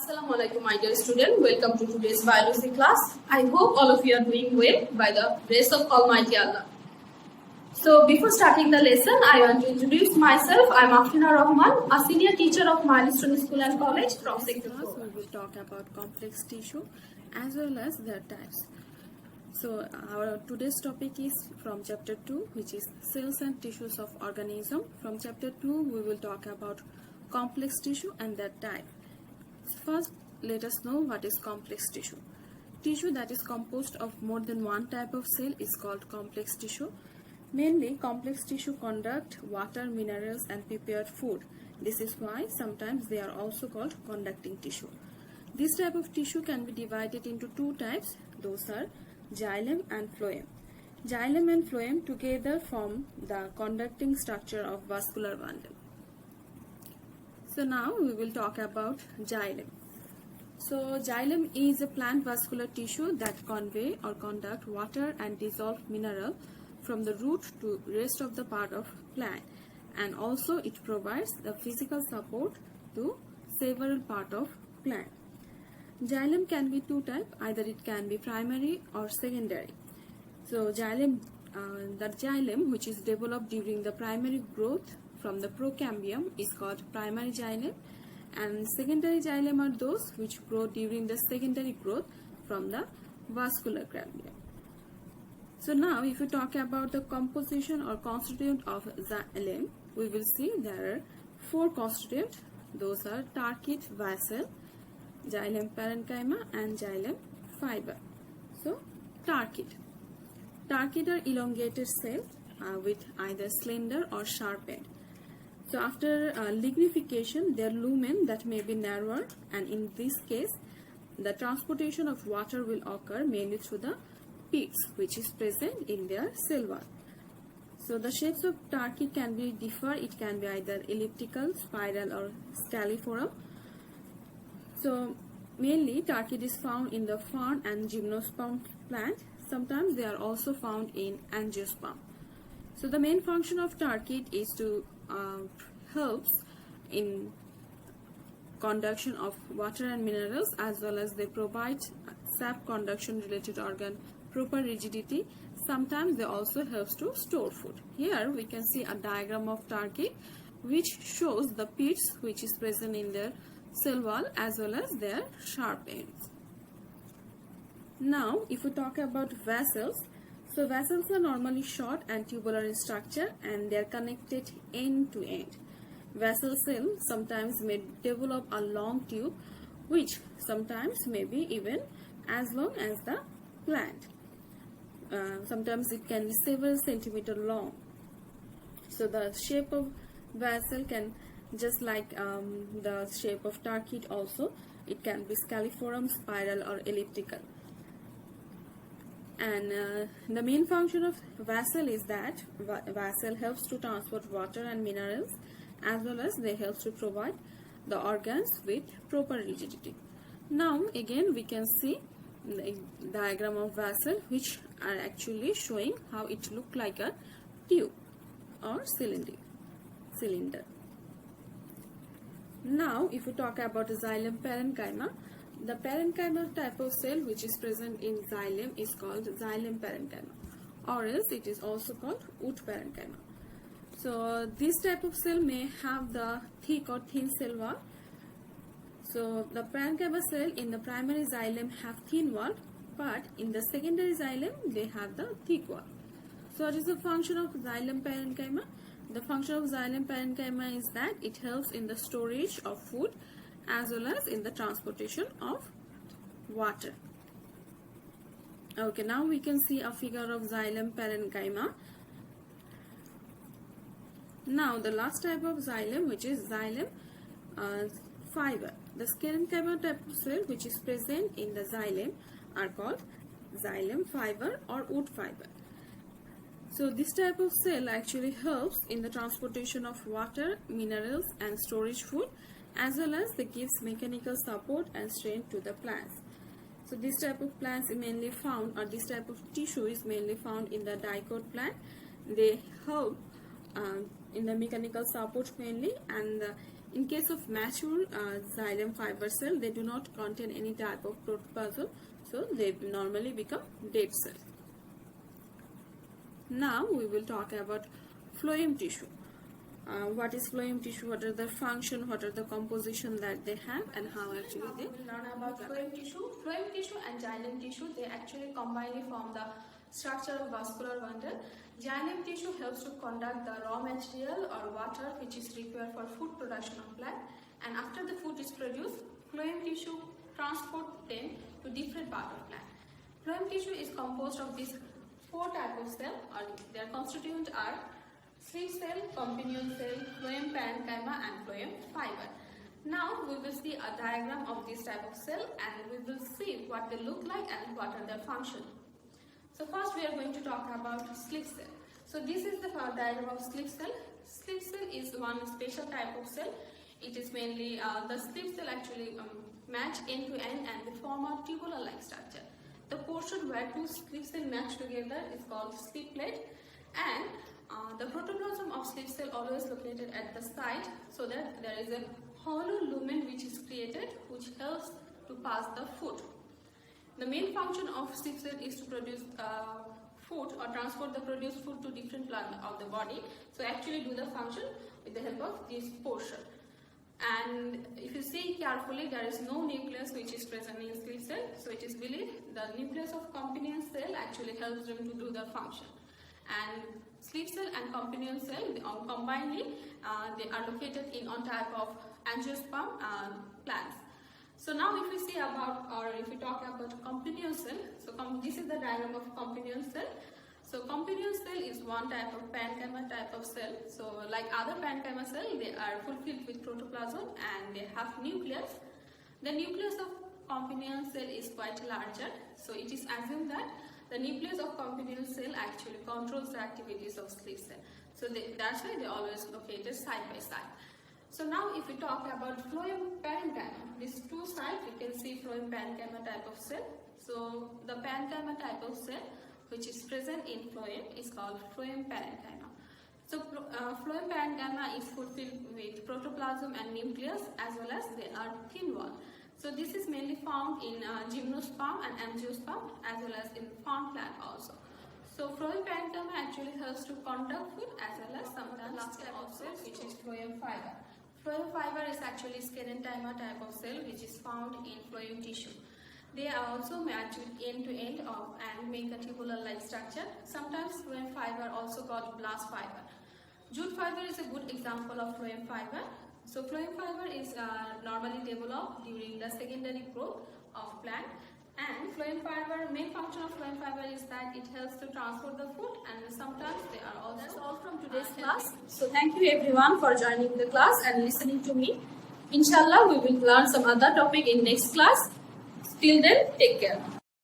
Assalamualaikum, my dear student. Welcome to today's biology class. I hope all of you are doing well by the grace of Almighty Allah. So before starting the lesson, I want to introduce myself. I am Afina Rahman, a senior teacher of Milestone School and College from Sector 4. We will talk about complex tissue as well as their types. So our today's topic is from chapter 2, which is cells and tissues of organism. From chapter 2, we will talk about complex tissue and their type. First, let us know what is complex tissue. Tissue that is composed of more than one type of cell is called complex tissue. Mainly, complex tissue conduct water, minerals and prepared food. This is why sometimes they are also called conducting tissue. This type of tissue can be divided into two types. Those are xylem and phloem. Xylem and phloem together form the conducting structure of vascular bundle. So now we will talk about xylem. So xylem is a plant vascular tissue that convey or conduct water and dissolved mineral from the root to rest of the part of plant, and also it provides the physical support to several part of plant. Xylem can be two types, either it can be primary or secondary. So xylem, the xylem which is developed during the primary growth from the procambium is called primary xylem, and secondary xylem are those which grow during the secondary growth from the vascular cambium. So now if we talk about the composition or constituent of xylem, we will see there are four constituents. Those are target, vessel, xylem parenchyma and xylem fiber. So target are elongated cells with either slender or sharp end. So after lignification, their lumen that may be narrower, and in this case the transportation of water will occur mainly through the pits which is present in their cell wall. So the shapes of target can be differ. It can be either elliptical, spiral or scalliform. So mainly target is found in the fern and gymnosperm plant. Sometimes they are also found in angiosperm. So the main function of target is to helps in conduction of water and minerals, as well as they provide sap conduction related organ proper rigidity. Sometimes they also helps to store food. Here we can see a diagram of target which shows the pits which is present in their cell wall as well as their sharp ends. Now if we talk about vessels, so vessels are normally short and tubular in structure and they are connected end to end. Vessel cell sometimes may develop a long tube which sometimes may be even as long as the plant. Sometimes it can be several centimeters long. So the shape of vessel can, just like the shape of target also, it can be scalliform, spiral or elliptical. And the main function of vessel is that vessel helps to transport water and minerals, as well as they help to provide the organs with proper rigidity. Now again we can see the diagram of vessel which are actually showing how it look like a tube or cylinder. Now if we talk about xylem parenchyma, the parenchyma type of cell which is present in xylem is called xylem parenchyma, or else it is also called wood parenchyma. So this type of cell may have the thick or thin cell wall. So the parenchyma cell in the primary xylem have thin wall, but in the secondary xylem they have the thick wall. So what is the function of xylem parenchyma? The function of xylem parenchyma is that it helps in the storage of food as well as in the transportation of water. Okay, now we can see a figure of xylem parenchyma. Now the last type of xylem, which is xylem fiber. The parenchyma type of cell which is present in the xylem are called xylem fiber or wood fiber. So this type of cell actually helps in the transportation of water, minerals and storage food, as well as they gives mechanical support and strength to the plants. So this type of plants is mainly found, or this type of tissue is mainly found in the dicot plant. They help in the mechanical support mainly, and In case of mature xylem fiber cell, they do not contain any type of protoplasm, so they normally become dead cell. Now we will talk about phloem tissue. What is phloem tissue? What are the function? What are the composition that they have, and how actually they will learn about phloem tissue. Phloem tissue and xylem tissue, they actually combine form the structure of vascular bundle. Xylem tissue helps to conduct the raw material or water which is required for food production of plant, and after the food is produced, phloem tissue transport them to different part of plant. Phloem tissue is composed of these 4 types of cell, or their constituents are sleeve cell, compineal cell, phloem parenchyma and phloem fiber. Now we will see a diagram of this type of cell, and we will see what they look like and what are their function. So first we are going to talk about sleeve cell. So this is the diagram of sleeve cell. Sleeve cell is one special type of cell. It is mainly the sleeve cell actually match end to end and they form a tubular-like structure. The portion where 2 sleeve cells match together is called sleeve plate, and the protoplasm of sleeve cell always located at the side, so that there is a hollow lumen which is created which helps to pass the food. The main function of sleeve cell is to produce food or transport the produced food to different parts of the body. So actually do the function with the help of this portion. And if you see carefully, there is no nucleus which is present in sleeve cell. So it is believed the nucleus of compineal cell actually helps them to do the function. And sleeve cell and compineal cell combinedly they are located in on type of angiosperm plants. So now if we see about, or if we talk about compineal cell, so this is the diagram of compineal cell. So compineal cell is one type of parenchyma type of cell. So like other parenchyma cell, they are fulfilled with protoplasm and they have nucleus. The nucleus of compineal cell is quite larger. So it is assumed that the nucleus of compineal cell actually controls the activities of sleeve cell. So that's why they always located side by side. So now if we talk about phloem parenchyma, these 2 sides you can see phloem parenchyma type of cell. So the parenchyma type of cell which is present in phloem is called phloem parenchyma. So phloem parenchyma is fulfilled with protoplasm and nucleus, as well as they are thin wall. So this is mainly found in gymnosperm and angiosperm, as well as in fawn plant also. So phloem parenchyma actually helps to conduct food, as well as sometimes last type of cell which is phloem fiber. Phloem fiber is actually sclerenchyma type of cell which is found in phloem tissue. They are also matched end to end and make a tubular-like structure. Sometimes phloem fiber also called blast fiber. Jute fiber is a good example of phloem fiber. So phloem fiber is normally developed during the secondary growth of plant, and phloem fiber, main function of phloem fiber is that it helps to transport the food, and sometimes they are also. That's all from today's class. So thank you everyone for joining the class and listening to me. Inshallah, we will learn some other topic in next class. Till then, take care.